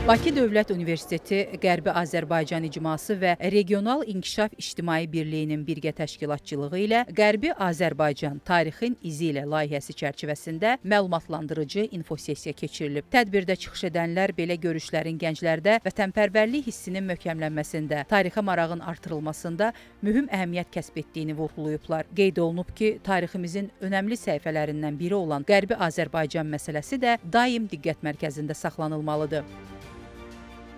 Bakı Dövlət Universiteti, Qərbi Azərbaycan İcması və Regional İnkişaf İctimai Birliyinin birgə təşkilatçılığı ilə Qərbi Azərbaycan Tarixin İzi ilə layihəsi çərçivəsində məlumatlandırıcı infosessiya keçirilib. Tədbirdə çıxış edənlər belə görüşlərin gənclərdə vətənpərvərlik hissinin möhkəmlənməsində, tarixə marağın artırılmasında mühüm əhəmiyyət kəsb etdiyini vurğulayıblar. Qeyd olunub ki, tariximizin önəmli səhifələrindən biri olan Qərbi Azərbaycan məsələsi də daim diqqət mərkəzində saxlanılmalıdır.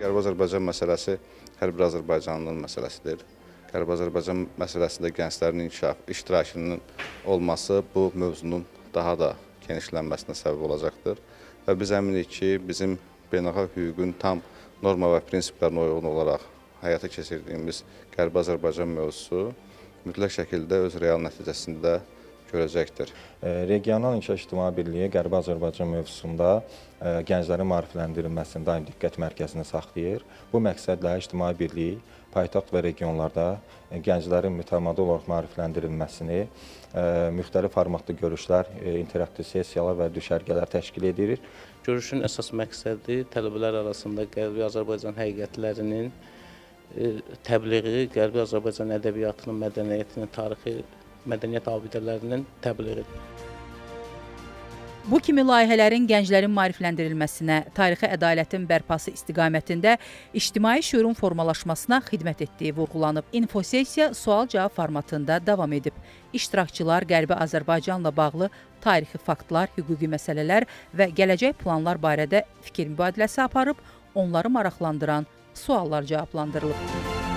Qərbi Azərbaycan məsələsi hər bir Azərbaycanlının məsələsidir. Qərbi Azərbaycan məsələsində gənclərin iştirakının olması bu mövzunun daha da genişlənməsinə səbəb olacaqdır. Və biz əminik ki, bizim beynəlxalq hüququn tam norma və prinsiplərinə uyğun olaraq həyata keçirdiyimiz Qərbi Azərbaycan mövzusu mütləq şəkildə öz real nəticəsində görəcəkdir. Regional İnkişaf İctimai Birliyi Qərbi Azərbaycan mövzusunda gənclərin maarifləndirilməsini daim diqqət mərkəzində saxlayır. Bu məqsədlə İctimai Birliyi paytaxt və regionlarda gənclərin mütəmadi olaraq maarifləndirilməsini, müxtəlif formatlı görüşlər, interaktiv sessiyalar və düşərgələr təşkil edir. Görüşün əsas məqsədi tələbələr arasında Qərbi Azərbaycan həqiqətlərinin təbliği, Qərbi Azərbaycan ədəbiyyatının, mədəniyyətinin, tarixi, mədəniyyət abidələrinin təbliğidir. Bu kimi layihələrin gənclərin maarifləndirilməsinə, tarixi ədalətin bərpası istiqamətində ictimai şüurun formalaşmasına xidmət etdiyi vurğulanıb. İnfosessiya sual-cavab formatında davam edib. İştirakçılar Qərbi Azərbaycanla bağlı tarixi faktlar, hüquqi məsələlər və gələcək planlar barədə fikir mübadiləsi aparıb, onları maraqlandıran suallar cavablandırılıb.